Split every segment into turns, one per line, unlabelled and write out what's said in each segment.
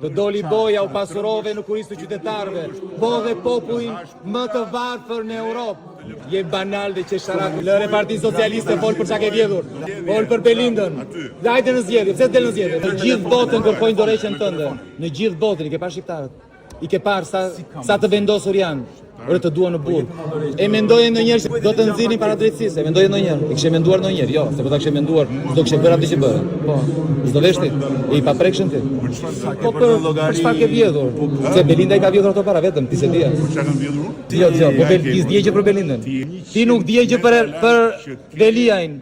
Të doli boja u pasurove në kurisë të qytetarëve, po dhe popullin më të varfër në Europë. Je banal dhe qesharak. Lëre Parti Socialiste fol për çka ke vjedhur. Fol për Belindën. Hajde në zgjedhje, pse del në zgjedhje? Në gjithë botën kërkojnë dorëheqjen tënde. Në gjithë botën, i ke parë shqiptarët. I ke parë sa të vendosur janë. Ore të duan në burg. E mendoje ndonjëherë se do të nxirrin para drejtësisë? E mendoje ndonjëherë? E kishe menduar ndonjëherë? Jo, se po ta kishe menduar, s'do kishe bërë atë që bëre. Po. S'do vesh ti? E i paprekshëm ti. Po për çfarë ke vjedhur? Se Belinda i ka vjedhur ato para vetëm, ti se di.
Çfarë kam vjedhur?
Jo, po ti s'dije gjë për Belindën. Ti nuk dije gjë për Veliajin.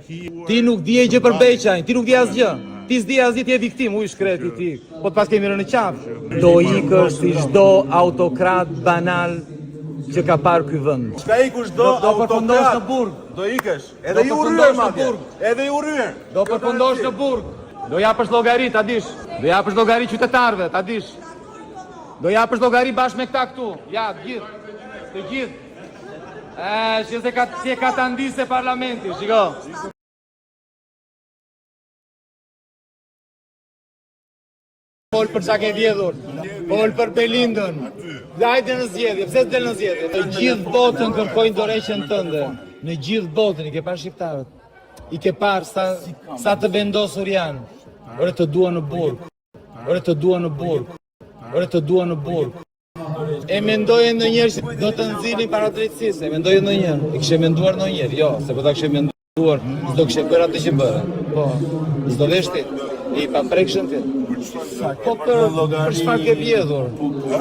Ti nuk dije gjë për Beqajin. Ti nuk di asgjë. Ti s'di asgjë, ti je viktim, u i shkreti ti. Po të pas kemi rënë në qafë. Do ikësh si çdo autokrat banal që ka parë ky vend.
Ka ikur çdo
Do përfundosh në burg.
Do ikësh. Edhe ju rryer madje. Edhe ju rryer.
Do përfundosh në burg. Do japësh llogari, ta dish. Do japësh llogari qytetarëve, ta dish. Do japësh llogari bashkë me këta këtu. Ja, të gjithë. Si e ka ta ndisë parlamenti, shiko. Fol për çka ke vjedhur. Fol për Belindën. Hajde në zgjedhje, pse del në zgjedhje? Në gjithë botën kërkojnë dorëheqjen tënde. Në gjithë botën, i ke parë shqiptarët. I ke parë sa të vendosur janë. Ore të duan në burg. Ore të duan në burg. Ore të duan në burg. E mendoje ndonjëherë se do të nxirrin para drejtësisë? E mendoje ndonjëherë? E kishe menduar ndonjëherë? Jo, se po ta kishe menduar, s'do kishe bërë atë që bëre. Po. S'do vesh ti? E i paprekshëm ti. Po për çfarë ke vjedhur?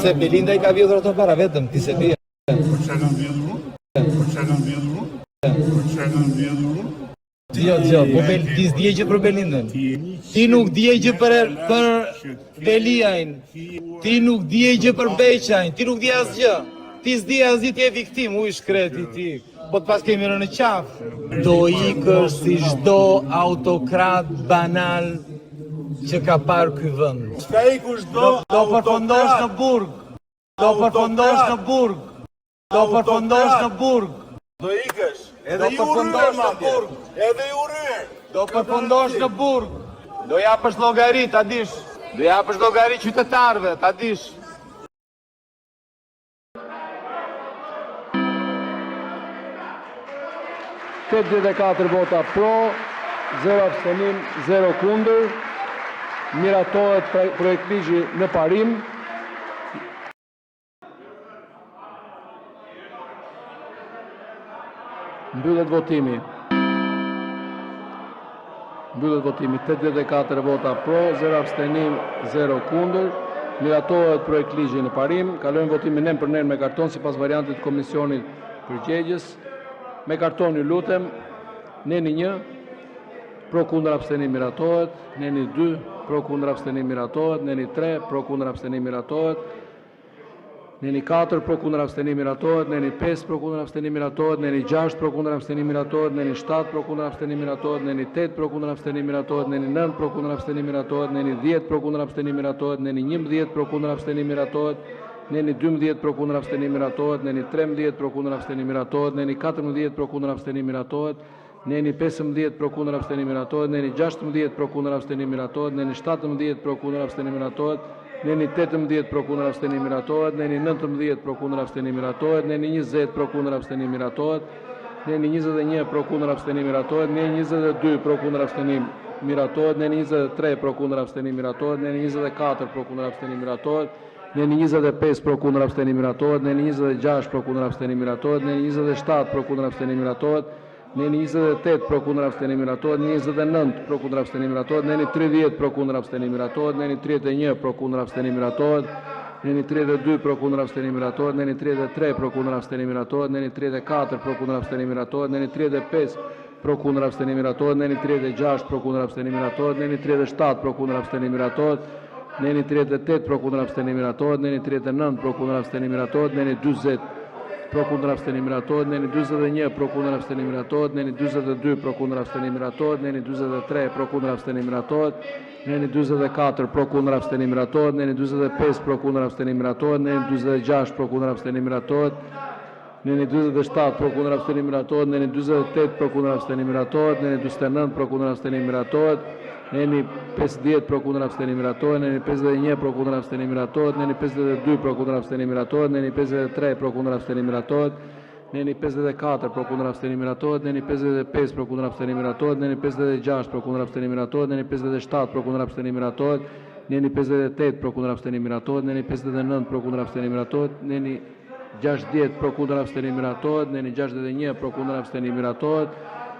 Se Belinda i ka vjedhur ato para vetëm, ti se di.
Çfarë kam vjedhur? Çfarë kam vjedhur? Çfarë kam vjedhur?
Jo, po ti s'dije gjë për Belindën. Ti nuk dije gjë për Veliajin. Ti nuk dije gjë për Beqajin. Ti nuk dije asgjë. Ti s'di asgjë, ti je viktim, u i shkreti ti. Po të pas kemi rënë në qafë. Do ikësh si çdo autokrat banal që ka parë ky vend.
Ka ikur çdo
Do përfundosh në burg. Do përfundosh në burg. Do përfundosh në burg.
Do ikësh. Edhe
Do
ju
përfundosh
rryer
në
madje.
burg.
Edhe ju rryer.
Do përfundosh në burg. Do japësh llogari, ta dish. Do japësh llogari qytetarëve, ta dish.
Katër vota pro, 0 abstenim, 0 kundër. Miratohet projekt ligji në parim. Mbyllet votimi. 84 vota pro, 0 abstenim, 0 kundër. Miratohet projekt ligji në parim. Kalojmë votimin nen për nen me karton sipas variantit të komisionit përgjegjës. Me karton ju lutem. Neni 1, pro kundër abstenim miratohet. Neni 2, pro kundër abstenim miratohet. Neni 3, pro kundër abstenim miratohet. Neni 4, pro kundër abstenim miratohet. Neni 5, pro kundër abstenim miratohet. Neni 6, pro kundër abstenim miratohet. Neni 7, pro kundër abstenim miratohet. Neni 8, pro kundër abstenim miratohet. Neni 9, pro kundër abstenim miratohet. Neni 10, pro kundër abstenim miratohet. Neni 11, pro kundër abstenim miratohet. Neni 12, pro kundër abstenim miratohet. Neni 13, pro kundër abstenim miratohet. Neni 14, pro kundër abstenim miratohet. Neni 15, pro kundër abstenim miratohet. Neni 16, pro kundër abstenim miratohet. Neni 17, pro kundër abstenim miratohet. Neni 18, pro kundër abstenim miratohet. Neni 19, pro kundër abstenim miratohet. Neni 20, pro kundër abstenim miratohet. Neni 21, pro kundër abstenim miratohet. Neni 22, pro kundër abstenim miratohet. Neni 23, pro kundër abstenim miratohet. Neni 24, pro kundër abstenim miratohet. Neni 25, pro kundër abstenim miratohet. Neni 26, pro kundër abstenim miratohet. Neni 27, pro kundër abstenim miratohet. Neni 28, pro kundër abstenim miratohet. Neni 29, pro kundër abstenim miratohet. Neni 30, pro kundër abstenim miratohet. Neni 31, pro kundër abstenim miratohet. Neni 32, pro kundër abstenim miratohet. Neni 33, pro kundër abstenim miratohet. Neni 34, pro kundër abstenim miratohet. Neni 35, pro kundër abstenim miratohet. Neni 36, pro kundër abstenim miratohet. Neni 37, pro kundër abstenim miratohet. Neni 38, pro kundër abstenim miratohet. Neni 39, pro kundër abstenim miratohet. Neni 40, pro kundër abstenim miratohet. Neni 41, pro kundër abstenim miratohet. Neni 42, pro kundër abstenim miratohet. Neni 43, pro kundër abstenim miratohet. Neni 44, pro kundër abstenim miratohet. Neni 45, pro kundër abstenim miratohet. Neni 46, pro kundër abstenim miratohet. Neni 47, pro kundër abstenim miratohet. Neni 48, pro kundër abstenim miratohet. Neni 49, pro kundër abstenim miratohet. Neni 50 pro kundër abstenimi miratohet. Neni 51 pro kundër abstenimi miratohet. Neni 52 pro kundër abstenimi miratohet. Neni 53 pro kundër abstenimi miratohet. Neni 54 pro kundër abstenimi miratohet. Neni 55 pro kundër abstenimi miratohet. Neni 56 pro kundër abstenimi miratohet. Neni 57 pro kundër abstenimi miratohet. Neni 58 pro kundër abstenimi miratohet. Neni 59 pro kundër abstenimi miratohet. Neni 60 pro kundër abstenimi miratohet. Neni 61 pro kundër abstenimi miratohet.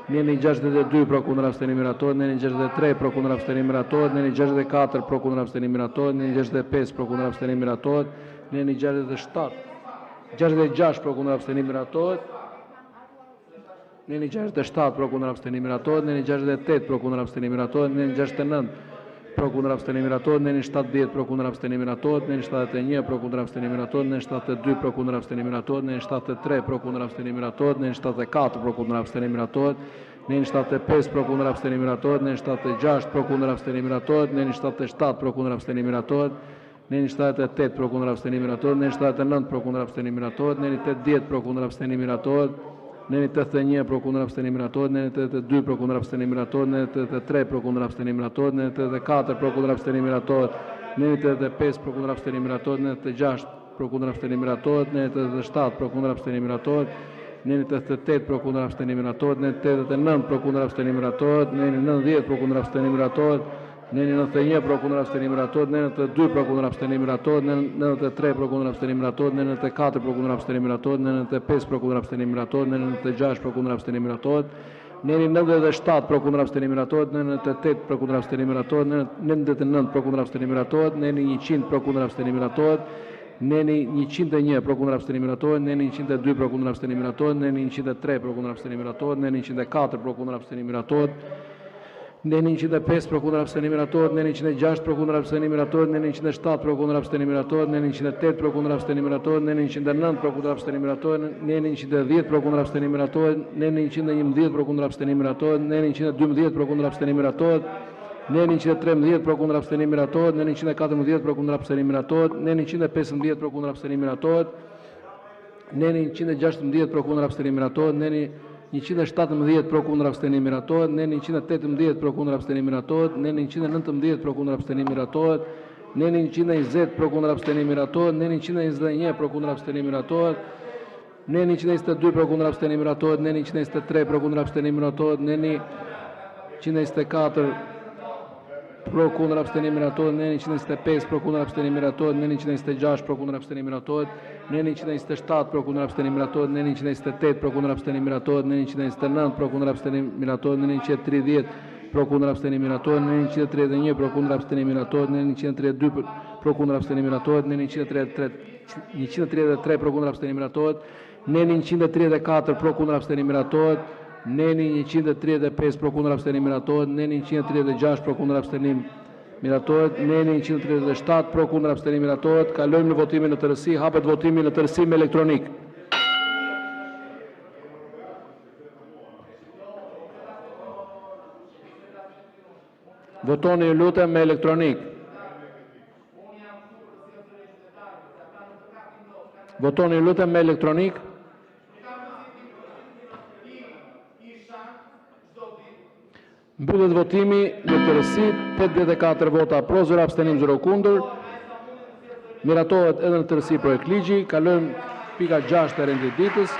Neni 62 pro kundër abstenimi miratohet. Neni 63 pro kundër abstenimi miratohet. Neni 64 pro kundër abstenimi miratohet. Neni 65 pro kundër abstenimi miratohet. Neni 66 pro kundër abstenimi miratohet. Neni 67 pro kundër abstenimi miratohet. Neni 68 pro kundër abstenimi miratohet. Neni 69 pro kundër abstenimi miratohet. Neni 70 pro kundër abstenimi miratohet. Neni 71 pro kundër abstenimi miratohet. Neni 72 pro kundër abstenimi miratohet. Neni 73 pro kundër abstenimi miratohet. Neni 74 pro kundër abstenimi miratohet. Neni 75 pro kundër abstenimi miratohet. Neni 76 pro kundër abstenimi miratohet. Neni 77 pro kundër abstenimi miratohet. Neni 78 pro kundër abstenimi miratohet. Neni 79 pro kundër abstenimi miratohet. Neni 80 pro kundër abstenimi miratohet. Neni 81 pro kundër abstenimi miratohet. Neni 82 pro kundër abstenimi miratohet. Neni 83 pro kundër abstenimi miratohet. Neni 84 pro kundër abstenimi miratohet. Neni 85 pro kundër abstenimi miratohet. Neni 86 pro kundër abstenimi miratohet. Neni 87 pro kundër abstenimi miratohet. Neni 88 pro kundër abstenimi miratohet. Neni 89 pro kundër abstenimi miratohet. Neni 90 pro kundër abstenimi miratohet. Neni 91 pro kundër abstenimi miratohet. Neni 92 pro kundër abstenimi miratohet. Neni 93 pro kundër abstenimi miratohet. Neni 94 pro kundër abstenimi miratohet. Neni 95 pro kundër abstenimi miratohet. Neni 96 pro kundër abstenimi miratohet. Neni 97 pro kundër abstenimi miratohet. Neni 98 pro kundër abstenimi miratohet. Neni 99 pro kundër abstenimi miratohet. Neni 100 pro kundër abstenimi miratohet. Neni 101 pro kundër abstenimi miratohet. Neni 102 pro kundër abstenimi miratohet. Neni 103 pro kundër abstenimi miratohet. Neni 104 pro kundër abstenimi miratohet. Neni 105 pro kundër abstenimi miratohet. Neni 106 pro kundër abstenimi miratohet. Neni 107 pro kundër abstenimi miratohet. Neni 108 pro kundër abstenimi miratohet. Neni 109 pro kundër abstenimi miratohet. Neni 110 pro kundër abstenimi miratohet. Neni 111 pro kundër abstenimi miratohet. Neni 112 pro kundër abstenimi miratohet. Neni 113 pro kundër abstenimi miratohet. Neni 114 pro kundër abstenimi miratohet. Neni 115 pro kundër abstenimi miratohet. Neni 116 pro kundër abstenimi miratohet. Neni 117 pro kundër abstenimi miratohet. Neni 118 pro kundër abstenimi miratohet. Neni 119 pro kundër abstenimi miratohet. Neni 120 pro kundër abstenimi miratohet. Neni 121 pro kundër abstenimi miratohet. Neni 122 pro kundër abstenimi miratohet. Neni 123 pro kundër abstenimi miratohet. Neni 124 pro kundër abstenimi miratohet. Neni 125 pro kundër abstenimi miratohet. Neni 126 pro kundër abstenimi miratohet. Neni 127 pro kundër abstenimi miratohet. Neni 128 pro kundër abstenimi miratohet. Neni 129 pro kundër abstenimi miratohet. Neni 130 pro kundër abstenimi miratohet. Neni 131 pro kundër abstenimi miratohet. Neni 132 pro kundër abstenimi miratohet. Neni 133 pro kundër abstenimi miratohet. Neni 134 pro kundër abstenimi miratohet. Neni 135 pro kundër abstenimi miratohet. Neni 136 pro kundër abstenimi miratohet. Neni 137 pro kundër abstenimi miratohet. Kalojmë në votimin në tërësi. Hapet votimi në tërësi me elektronik. Votoni ju lutem me elektronik. Votoni ju lutem me elektronik. Mbyllet votimi në tërësi, 84 vota pro, 0 abstenim, 0 kundër. Miratohet edhe në tërësi projekt ligji. Kalojmë pika 6 të rendit ditës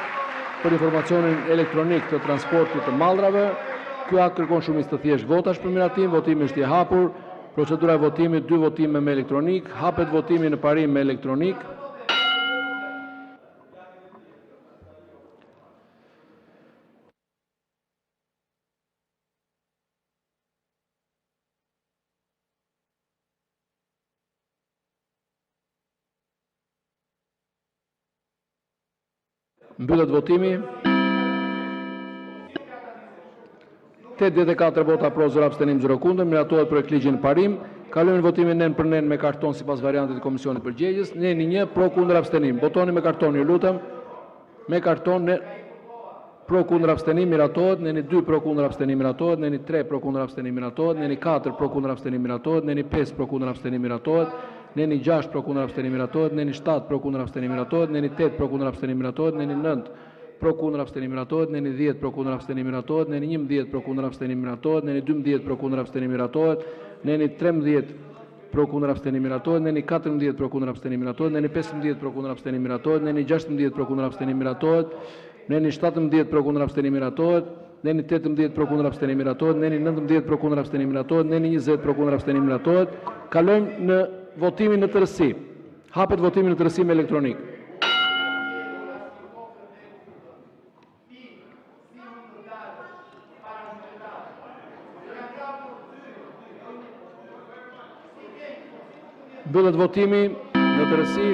për informacionin elektronik të transportit të mallrave. Ky akt kërkon shumicë të thjeshtë votash për miratim. Votimi është i hapur. Procedura e votimit 2 votime me elektronik. Hapet votimi në parim me elektronik. Mbyllet votimi. 84 vota pro, 0 abstenim, 0 kundër. Miratohet projekt ligji në parim. Kalojmë votimin nen për nen me karton sipas variantit të komisionit përgjegjës. Neni 1 pro, kundër, abstenim. Votoni me karton, ju lutem. Me karton pro, kundër, abstenim, miratohet. Neni 2 pro, kundër, abstenim, miratohet. Neni 3 pro, kundër, abstenim, miratohet. Neni 4 pro, kundër, abstenim, miratohet. Neni 5 pro, kundër, abstenim, miratohet. Neni 6 pro, kundër, abstenim, miratohet. Neni 7 pro, kundër, abstenim, miratohet. Neni 8 pro, kundër, abstenim, miratohet. Neni 9 pro kundër abstenimi miratohet, neni 10 pro kundër abstenimi miratohet, neni 11 pro kundër abstenimi miratohet, neni 12 pro kundër abstenimi miratohet, neni 13 pro kundër abstenimi miratohet, neni 14 pro kundër abstenimi miratohet, neni 15 pro kundër abstenimi miratohet, neni 16 pro kundër abstenimi miratohet, neni 17 pro kundër abstenimi miratohet, neni 18 pro kundër abstenimi miratohet, neni 19 pro kundër abstenimi miratohet, neni 20 pro kundër abstenimi miratohet. Kalojmë në votimin në tërësi. Hapet votimi në tërësi me elektronik. Mbyllet votimi në tërësi,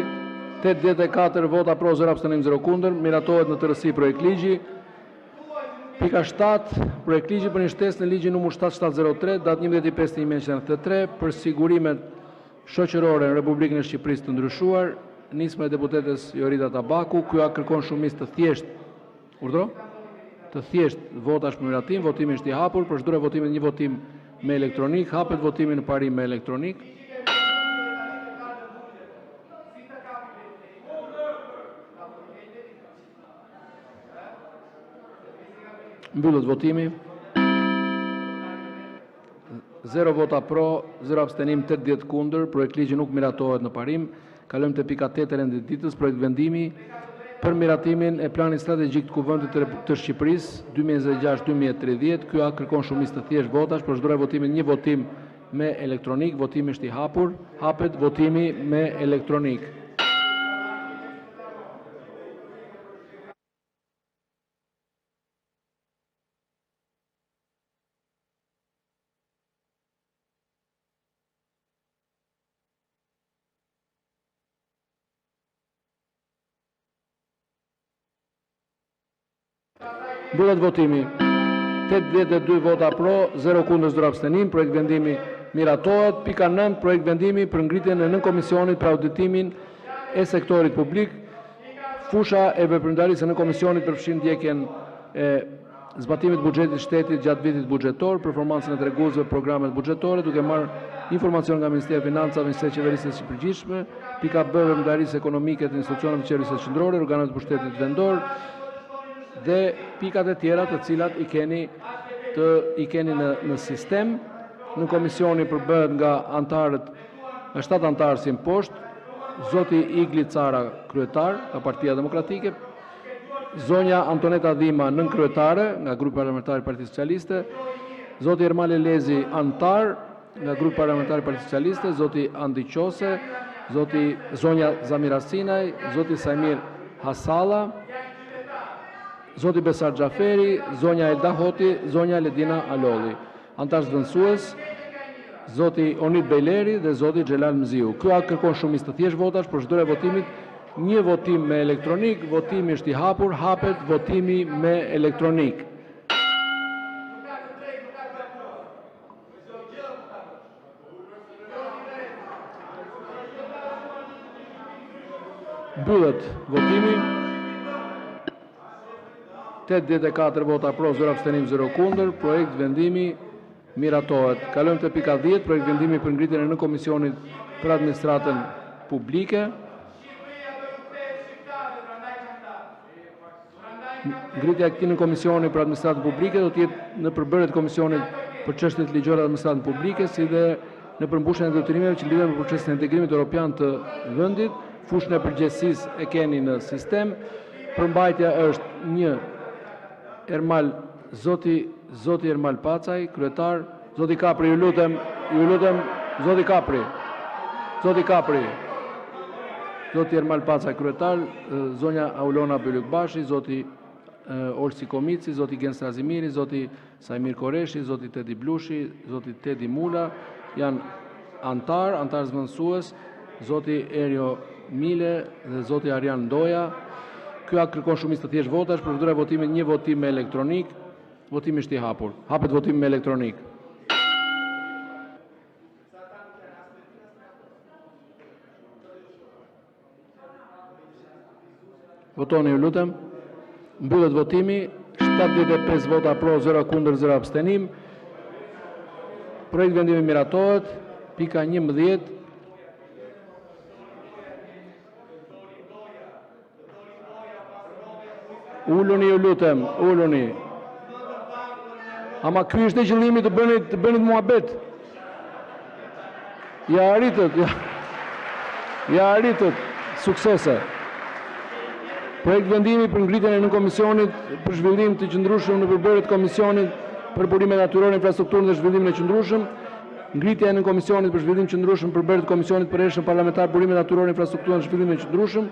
84 vota pro, 0 abstenim, 0 kundër, miratohet në tërësi projekt ligji. Pika 7, projekt ligji për një shtesë në ligjin numër 7703, datë 11/5/1993, për sigurimet shoqërore në Republikën e Shqipërisë të ndryshuar, nismë e deputetes Jorita Tabaku. Ky akt kërkon shumicë të thjeshtë, të thjeshtë votash për miratim, votimi është i hapur, procedura e votimit një votim me elektronik, hapet votimi në parim me elektronik. Mbyllet votimi. 0 vota pro, 0 abstenim, 80 kundër, projekt ligji nuk miratohet në parim. Kalojmë te pika 8 e renditës, projekt vendimi për miratimin e planit strategjik të Kuvendit të Shqipërisë 2026-2030. Ky akt kërkon shumicë të thjeshtë votash, procedura e votimit një votim me elektronik, votimi është i hapur, hapet votimi me elektronik. Mbyllet votimi. 82 vota pro, 0 kundër, 0 abstenim, projekt vendimi miratohet. Pika 9, projekt vendimi për ngritjen e nën komisionit për auditimin e sektorit publik. Fusha e veprimtarisë e nën komisionit përfshin ndjekjen e zbatimit buxhetit shtetit gjatë vitit buxhetor, performancën e treguesve programet buxhetore, duke marrë informacion nga Ministria e Financave, Ministria e Qeverisë së Përgjithshme. Pika B, veprimtarisë ekonomike të institucioneve të qeverisë qendrore, organeve të pushtetit vendor, dhe pikat e tjera të cilat i keni në sistem. Në komisioni përbëhet nga antarët, 7 antarë si poshtë, zoti Igli Cara kryetar nga Partia Demokratike, zonja Antoneta Dhima nën kryetare nga grupi parlamentar i Partisë Socialiste, zoti Ermale Lezi antar nga grupi parlamentar i Partisë Socialiste, zoti Andi Qose, zonja Zamira Sinaj, zoti Sajmir Hasalla, zoti Besar Xhaferi, zonja Elda Hoti, zonja Ledina Alolli. Antarës vënsues, zoti Onit Bejleri dhe zoti Xhelal Mziu. Ky akt kërkon shumicë të thjeshtë votash, procedura e votimit një votim me elektronik, votimi është i hapur, hapet votimi me elektronik. Mbyllet votimi. 84 vota pro, 0 abstenim, 0 kundër, projekt vendimi miratohet. Kalojmë te pika 10, projekt vendimi për ngritjen e nën komisionit për administratën publike. Ngritja e këtij nën komisioni për administratën publike do të jetë në përbërjet të komisionit për çështjet ligjore të administratën publike, si dhe në përmbushjen e detyrimeve që lidhen me procesin e integrimit evropian të vendit. Fushën e përgjegjësisë e keni në sistem. Përmbajtja është 1 Ermal, zoti Ermal Pacaj, kryetar, zoti Kapri, ju lutem, zoti Kapri, zoti Ermal Pacaj, kryetar, zonja Aulona Bylykbashi, zoti Olsi Komici, zoti Gens Razimiri, zoti Sajmir Koreshi, zoti Tedi Blushi, zoti Tedi Mula, janë antarës vënsues, zoti Erio Mile dhe zoti Arjan Ndoja. Ky akt kërkon shumicë të thjeshtë votash, procedura e votimit një votim me elektronik, votimi është i hapur. Hapet votimi me elektronik. Votoni, ju lutem. Mbyllet votimi, 75 vota pro, 0 kundër, 0 abstenim. Projekt vendimi miratohet. Pika 11. Uluni ju lutem, uluni. Ama ky është qëllimi të bënit muhabet. Ja arritët suksese. Projekt vendimi për ngritjen e nënkomisionit për zhvillim të qëndrueshëm në përbërje të Komisionit për burime natyrore, infrastrukturën dhe zhvillimin e qëndrueshëm, ngritja e nënkomisionit për zhvillim qëndrueshëm për përbërje të Komisionit përhershëm parlamentar burime natyrore, infrastrukturën dhe zhvillimin e qëndrueshëm,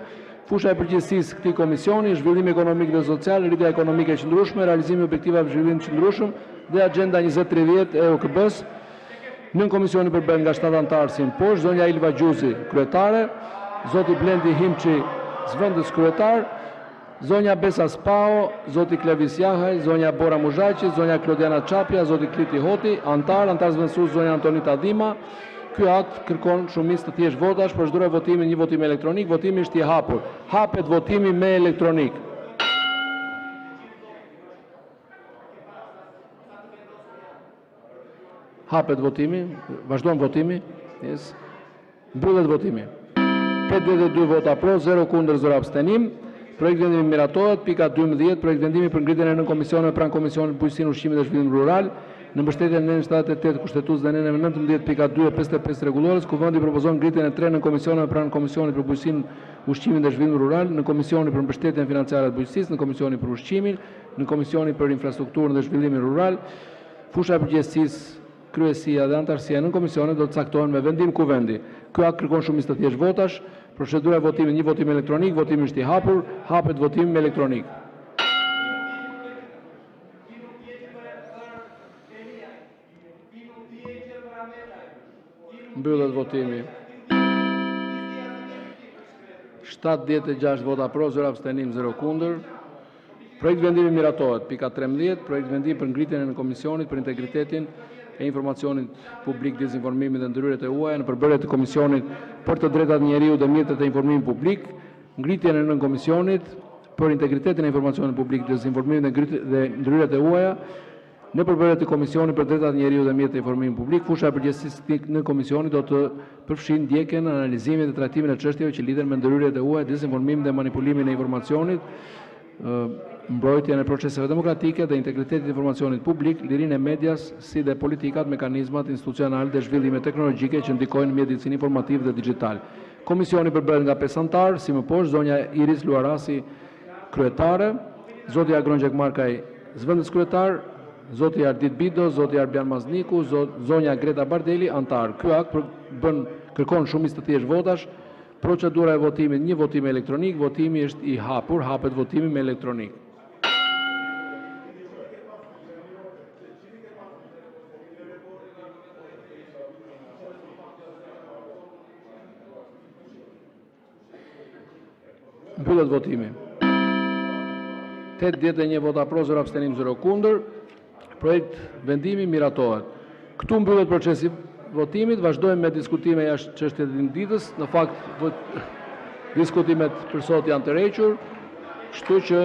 fusha e përgjegjësisë këtij komisioni, zhvillimi ekonomik dhe social, rritja ekonomike e qëndrueshme, realizimi i objektivave për zhvillim të qëndrueshëm dhe Agenda 2030 e OKB-s. Nën komisioni përbën nga 7 antarë si në poshtë, zonja Ilva Gjuzi, kryetare, zoti Blendi Himçi, zëvendës kryetar, zonja Besa Spao, zoti Klevis Jahaj, zonja Bora Muzhaqi, zonja Klodiana Çapja, zoti Kliti Hoti, antar zëvendësues zonja Antonita Dhima. Ky akt kërkon shumicë të thjeshtë votash, procedura e votimit një votim elektronik, votimi është i hapur. Hapet votimi me elektronik. Hapet votimi, vazhdon votimi, yes. Mbyllet votimi. 52 vota pro, 0 kundër, 0 abstenim. Projekt vendimi miratohet, pika 12, projekt vendimi për ngritjen e nënkomisioneve pranë Komisionit Bujqësinë, Ushqimin dhe Zhvillimin Rural, në mbështetjen e nën 78 kushtetues dhe nën 19.2 e 55 rregullores, ku vendi propozon ngritjen e 3 nënkomisioneve pranë Komisionit për Bujqësinë, Ushqimin dhe Zhvillimin Rural, në Komisionin për mbështetjen financiare të bujqësisë, në Komisionin për ushqimin, në Komisionin për infrastrukturën dhe zhvillimin rural. Fusha e përgjegjësisë, kryesia dhe antarësia në komisionet do të caktohen me vendim kuvendi. Ky akt kërkon shumicë të thjeshtë votash. Procedura e votimit një votim elektronik, votimi është i hapur, hapet votimi me elektronik. Mbyllet votimi. 76 vota pro, 0 abstenim, 0 kundër. Projekt vendimi miratohet. Pika 13, projekt vendimi për ngritjen e komisionit për integritetin e informacionit publik, dezinformimit dhe ndërhyrjet e huaja në përbërje të Komisionit për të drejtat njeriu dhe mjetet e informimit publik, ngritjen e nën komisionit për integritetin e informacionit publik, dezinformimit dhe ndërhyrjet e huaja në përbërje të Komisionit për drejtat njeriu dhe mjetet e informimit publik. Fusha e përgjegjësisë në komisionit do të përfshin ndjekjen, analizimin dhe trajtimin e çështjeve që lidhen me ndërhyrjet e huaja, dezinformimin dhe manipulimin e informacionit, mbrojtjen e proceseve demokratike dhe integritetit e informacionit publik, lirinë e medias, si dhe politikat, mekanizmat institucional dhe zhvillime teknologjike që ndikojnë mjedisin informativ dhe digital. Komisioni përbëhet nga 5 antarë, si më poshtë, zonja Iris Luarasi, kryetare, zoti Agron Gjekmarkaj, zëvendës kryetar, zoti Ardit Bido, zoti Arbian Mazniku, zonja Greta Bardeli, antar. Ky akt kërkon shumicë të thjeshtë votash. Procedura e votimit një votim elektronik, votimi është i hapur, hapet votimi me elektronik. Mbyllet votimi. 81 vota pro, 0 abstenim, 0 kundër. Projekt vendimi miratohet. Këtu mbyllet procesi votimit, vazhdojmë me diskutime jashtë çështjes së ditës. Në fakt, diskutimet për sot janë të rrequr, kështu që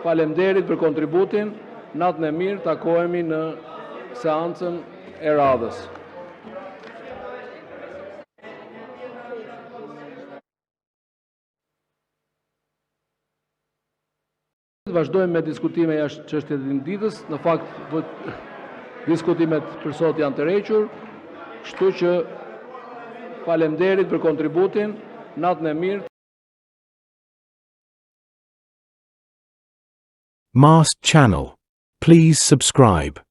faleminderit për kontributin. Natën e mirë, takohemi në seancën e radhës. Vazhdojmë me diskutime jashtë çështjes së ditës. Në fakt, diskutimet për sot janë të rrequr, kështu që faleminderit për kontributin. Natën e mirë.
Mast Channel. Please subscribe.